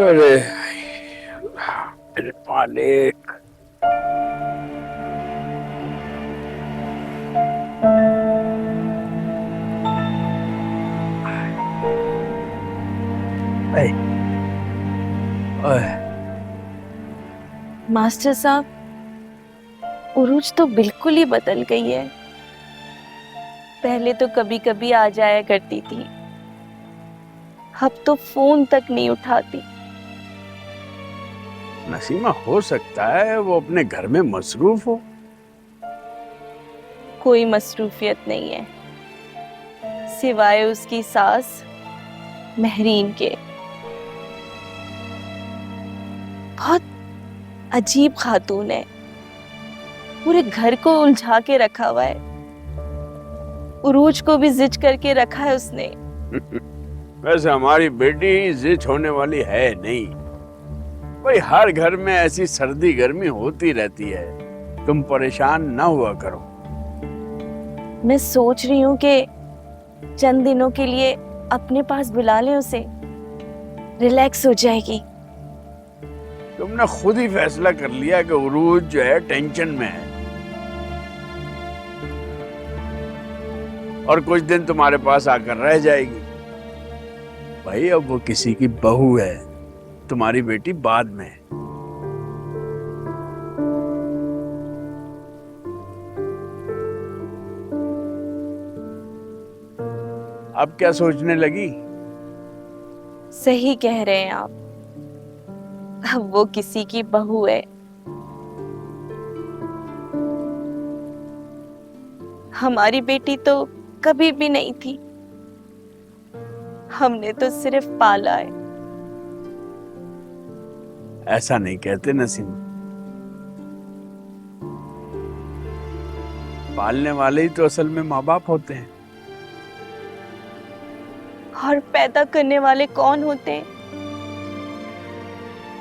अरे मेरे मालिक। ऐ, ओए, मास्टर साहब, उरूज तो बिल्कुल ही बदल गई है। पहले तो कभी कभी आ जाया करती थी, अब तो फोन तक नहीं उठाती। नसीमा, हो सकता है वो अपने घर में मसरूफ हो। कोई मसरूफियत नहीं है सिवाय उसकी सास महरीन के। बहुत अजीब खातून है, पूरे घर को उलझा के रखा हुआ है। उरूज को भी जिद करके रखा है उसने। वैसे हमारी बेटी जिद होने वाली है नहीं। भाई, हर घर में ऐसी सर्दी गर्मी होती रहती है, तुम परेशान ना हुआ करो। मैं सोच रही हूँ कि चंद दिनों के लिए अपने पास बुला लें उसे, रिलैक्स हो जाएगी। तुमने खुद ही फैसला कर लिया कि उरूज जो है टेंशन में है, और कुछ दिन तुम्हारे पास आकर रह जाएगी। भाई, अब वो किसी की बहू है, तुम्हारी बेटी बाद में है। अब क्या सोचने लगी? सही कह रहे हैं आप, अब वो किसी की बहू है। हमारी बेटी तो कभी भी नहीं थी, हमने तो सिर्फ पाला है। ऐसा नहीं कहते नसीम, पालने वाले ही तो असल में माँ बाप होते हैं। और पैदा करने वाले कौन होते हैं?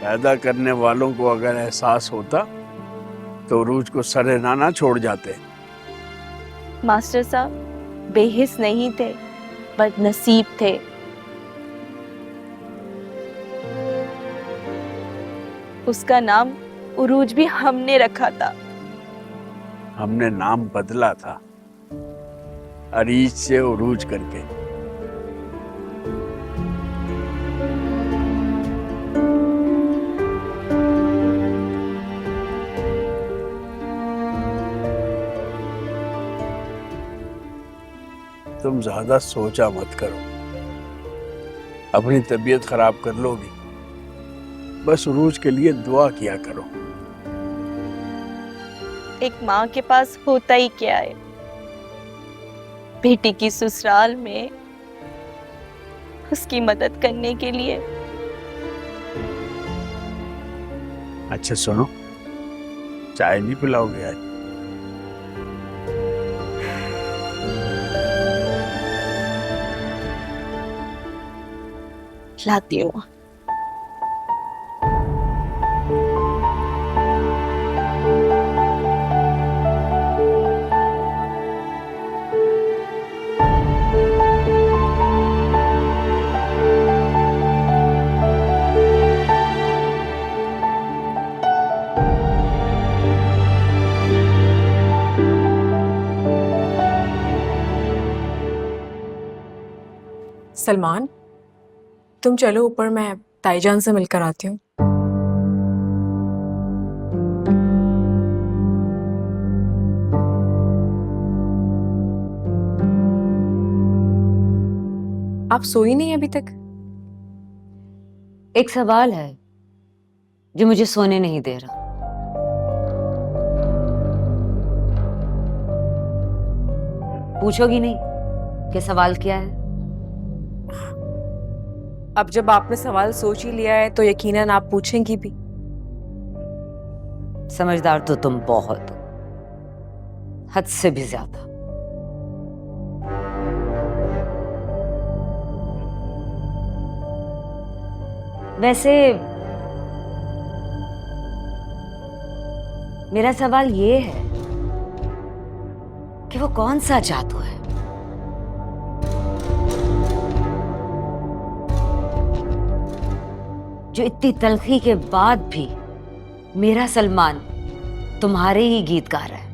पैदा करने वालों को अगर एहसास होता तो उरूज को सरेआम ना छोड़ जाते। मास्टर साहब, बेहिस नहीं थे, बदनसीब थे। उसका नाम उरूज भी हमने रखा था। हमने नाम बदला था, अरीज से उरूज करके। तुम ज्यादा सोचा मत करो, अपनी तबीयत खराब कर लोगी। बस उरूज के लिए दुआ किया करो। एक माँ के पास होता ही क्या है, बेटी की ससुराल में उसकी मदद करने के लिए। अच्छा सुनो, चाय नहीं पिलाओगे आज? लाती हूँ। सलमान, तुम चलो ऊपर, मैं ताईजान से मिलकर आती हूँ। आप सोई नहीं अभी तक? एक सवाल है जो मुझे सोने नहीं दे रहा। पूछोगी नहीं कि सवाल क्या है? अब जब आपने सवाल सोच ही लिया है तो यकीनन आप पूछेंगी भी। समझदार तो तुम बहुत हो, हद से भी ज्यादा। वैसे मेरा सवाल ये है कि वो कौन सा जादू है जो इतनी तलखी के बाद भी मेरा सलमान तुम्हारे ही गीत गा रहा है।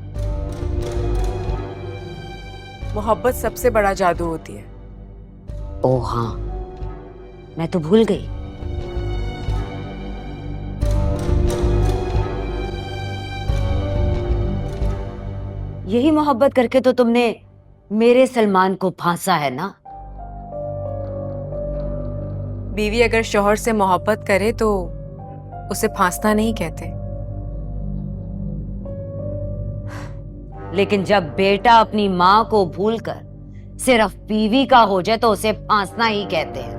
मोहब्बत सबसे बड़ा जादू होती है। ओ हाँ, मैं तो भूल गई। यही मोहब्बत करके तो तुमने मेरे सलमान को फांसा है ना। बीवी अगर शौहर से मोहब्बत करे तो उसे फांसना नहीं कहते। लेकिन जब बेटा अपनी माँ को भूलकर सिर्फ बीवी का हो जाए तो उसे फांसना ही कहते हैं।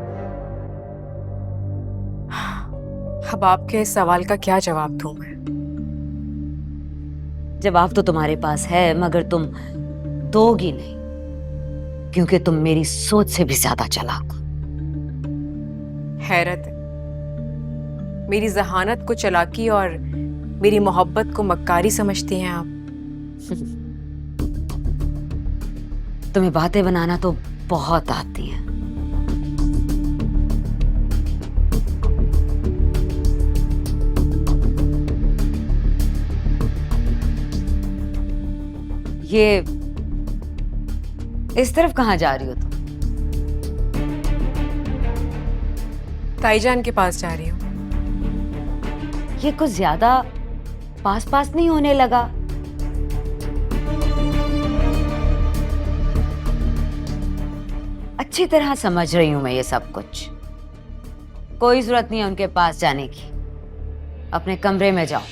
अब आपके इस सवाल का क्या जवाब दूं मैं? जवाब तो तुम्हारे पास है, मगर तुम दोगी नहीं, क्योंकि तुम मेरी सोच से भी ज्यादा चालाक हो। हैरत है, मेरी जहानत को चालाकी और मेरी मोहब्बत को मक्कारी समझती हैं आप। तुम्हें बातें बनाना तो बहुत आती है। ये इस तरफ कहाँ जा रही हो तुम? ताईजान के पास जा रही हूँ। ये कुछ ज्यादा पास पास नहीं होने लगा? अच्छी तरह समझ रही हूं मैं ये सब कुछ। कोई जरूरत नहीं है उनके पास जाने की। अपने कमरे में जाओ।